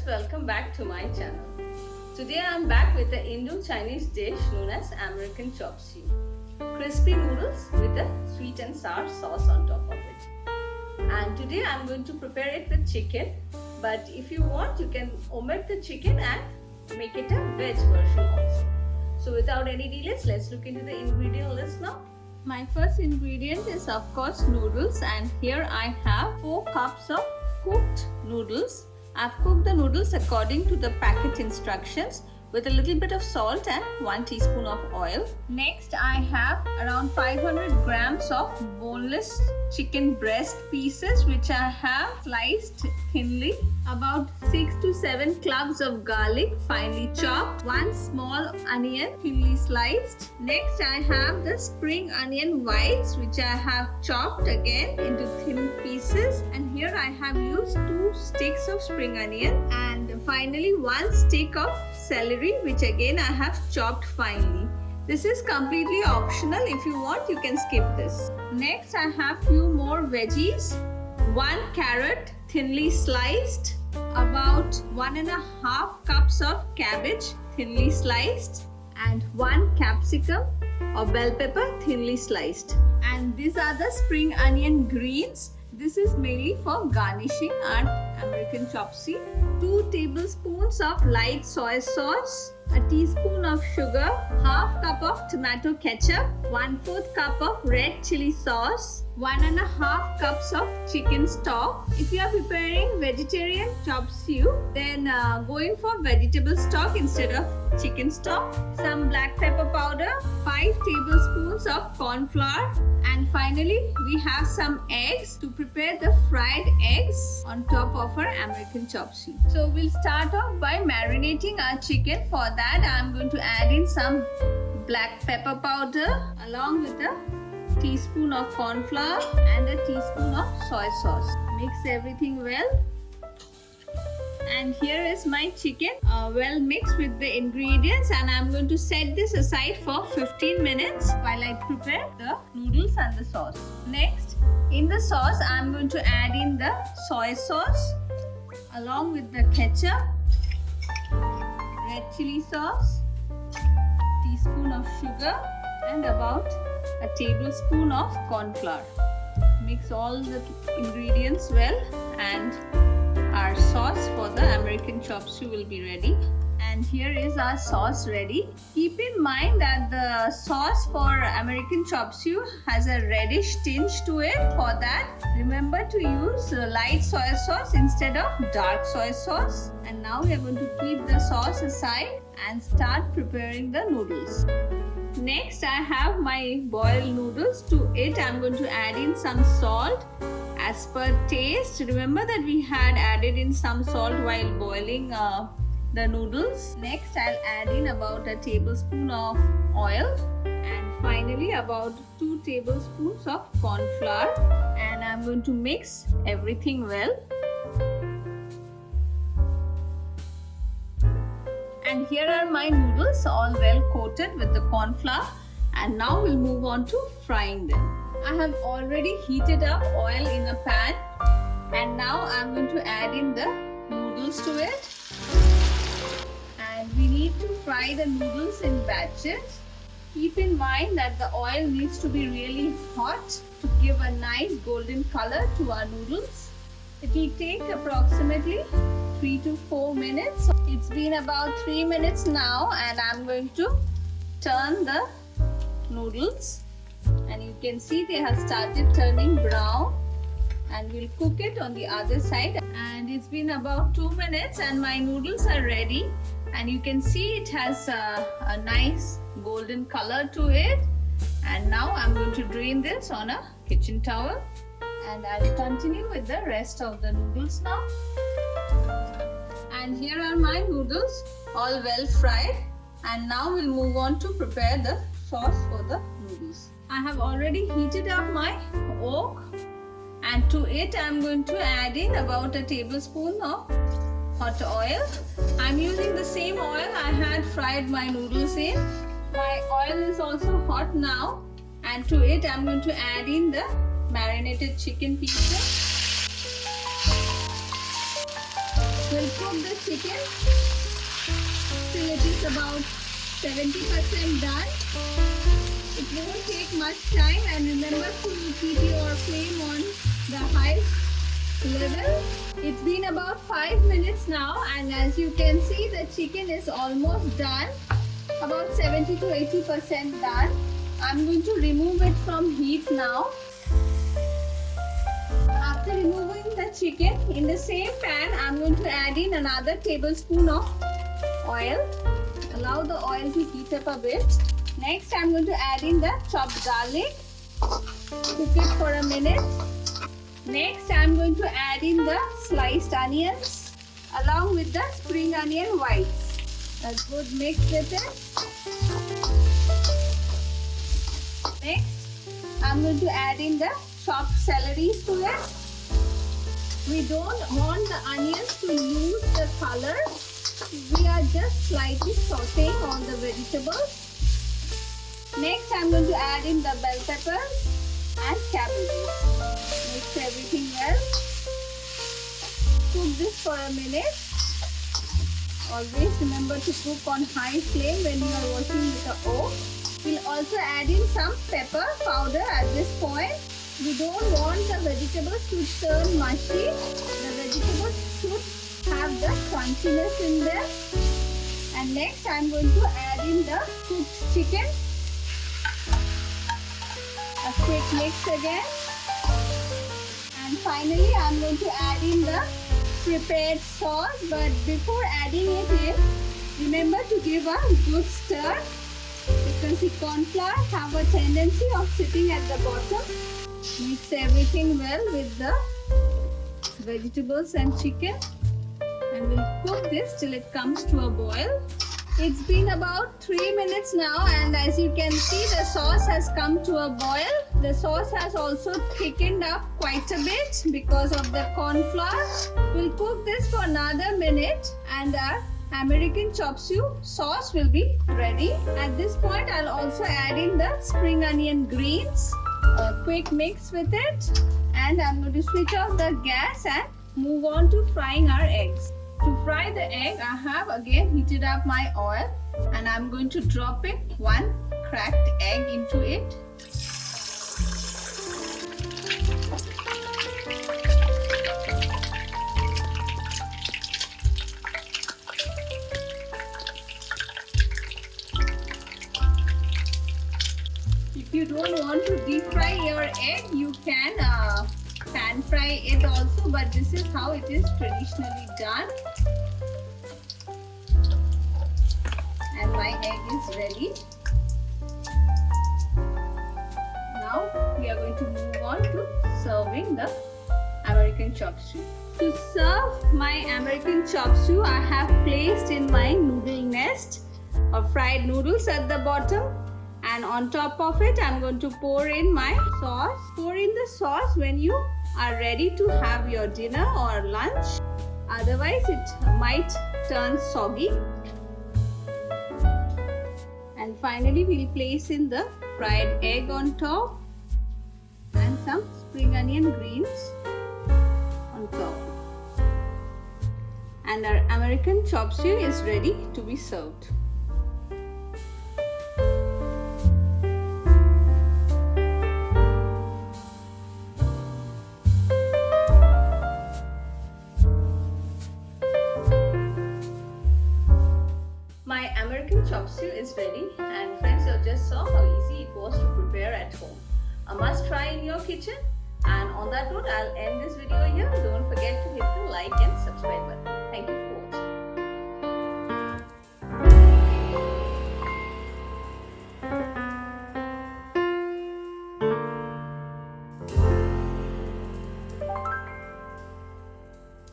welcome back to my channel. Today I am back with the Indo-Chinese dish known as American Chopsuey. Crispy noodles with a sweet and sour sauce on top of it. And today I am going to prepare it with chicken, but if you want you can omit the chicken and make it a veg version also. So without any delays, let's look into the ingredient list now. My first ingredient is of course noodles, and here I have 4 cups of cooked noodles. I've cooked the noodles according to the packet instructions with a little bit of salt and 1 teaspoon of oil. Next I have around 500 grams of boneless chicken breast pieces which I have sliced thinly. About 6 to 7 cloves of garlic finely chopped. 1 small onion thinly sliced. Next I have the spring onion whites which I have chopped again into thin pieces, and here I have used 2 sticks of spring onion, and finally 1 stick of celery which again I have chopped finely. This is completely optional. If you want you can skip this. Next I have few more veggies. 1 carrot thinly sliced, about 1.5 cups of cabbage thinly sliced, and 1 capsicum or bell pepper thinly sliced. And these are the spring onion greens. This is mainly for garnishing our American Chopsuey. 2 tablespoons of light soy sauce, a teaspoon of sugar, half cup of tomato ketchup, 1/4 cup of red chili sauce, 1.5 cups of chicken stock. If you are preparing vegetarian chopsuey, then go in for vegetable stock instead of chicken stock. Some black pepper powder, 5 tablespoons of corn flour, and finally we have some eggs to prepare the fried eggs on top of our American chopsuey. So we'll start off by marinating our chicken. For that I am going to add in some black pepper powder along with a teaspoon of corn flour and a teaspoon of soy sauce. Mix everything well. And here is my chicken well mixed with the ingredients, and I'm going to set this aside for 15 minutes while I prepare the noodles and the sauce. Next, in the sauce I'm going to add in the soy sauce along with the ketchup, red chili sauce, teaspoon of sugar, and about a tablespoon of corn flour. Mix all the ingredients well, and our sauce for the American Chopsuey will be ready. And here is our sauce ready. Keep in mind that the sauce for American Chopsuey has a reddish tinge to it. For that, remember to use light soy sauce instead of dark soy sauce. And now we are going to keep the sauce aside and start preparing the noodles. Next, I have my boiled noodles. To it, I am going to add in some salt as per taste. Remember that we had added in some salt while boiling the noodles. Next I'll add in about a tablespoon of oil, and finally about 2 tablespoons of corn flour, and I'm going to mix everything well. And here are my noodles all well coated with the corn flour, and now we'll move on to frying them. I have already heated up oil in a pan, and now I'm going to add in the noodles to it. And we need to fry the noodles in batches. Keep in mind that the oil needs to be really hot to give a nice golden color to our noodles. It will take approximately 3 to 4 minutes. It's been about 3 minutes now, and I'm going to turn the noodles. And you can see they have started turning brown, and we'll cook it on the other side. And it's been about 2 minutes and my noodles are ready, and you can see it has a nice golden color to it. And now I'm going to drain this on a kitchen towel, and I'll continue with the rest of the noodles now. And here are my noodles all well fried, and now we'll move on to prepare the sauce for the noodles. I have already heated up my wok, and to it I'm going to add in about a tablespoon of hot oil. I'm using the same oil I had fried my noodles in. My oil is also hot now, and to it I'm going to add in the marinated chicken pieces. We'll cook the chicken till it is about 70% done. It won't take much time, and remember to keep your flame on the high level. It's been about 5 minutes now, and as you can see, the chicken is almost done, about 70 to 80% done. I'm going to remove it from heat now. After removing the chicken, in the same pan, I'm going to add in another tablespoon of oil. Allow the oil to heat up a bit. Next, I'm going to add in the chopped garlic. Cook it for a minute. Next, I'm going to add in the sliced onions along with the spring onion whites. A good mix with it. Next, I'm going to add in the chopped celery to it. We don't want the onions to lose the color. We are just slightly sauteing on the vegetables. Next, I'm going to add in the bell peppers and cabbages. Mix everything well. Cook this for a minute. Always remember to cook on high flame when you are working with the oak. We'll also add in some pepper powder at this point. We don't want the vegetables to turn mushy. The vegetables should have the crunchiness in them. And next, I'm going to add in the cooked chicken. A quick mix again. And finally, I'm going to add in the prepared sauce. But before adding it in, remember to give a good stir, because the corn flour have a tendency of sitting at the bottom. Mix everything well with the vegetables and chicken, and we'll cook this till it comes to a boil. It's been about 3 minutes now, and as you can see, the sauce has come to a boil. The sauce has also thickened up quite a bit because of the corn flour. We'll cook this for another minute, and our American Chopsuey sauce will be ready. At this point, I'll also add in the spring onion greens. A quick mix with it, and I'm going to switch off the gas and move on to frying our eggs. To fry the egg, I have again heated up my oil, and I'm going to drop in one cracked egg into it. If you don't want to deep fry your egg, you can pan fry it also, but this is how it is traditionally done. And my egg is ready. Now we are going to move on to serving the American Chopsuey. To serve my American Chopsuey, I have placed in my noodle nest of fried noodles at the bottom. And on top of it, I'm going to pour in my sauce. Pour in the sauce when you are ready to have your dinner or lunch. Otherwise, it might turn soggy. And finally, we'll place in the fried egg on top and some spring onion greens on top. And our American Chopsuey is ready to be served. My American Chopsuey is ready, and friends, you just saw how easy it was to prepare at home. A must try in your kitchen. And on that note, I'll end this video here. Don't forget to hit the like and subscribe button. Thank you for watching.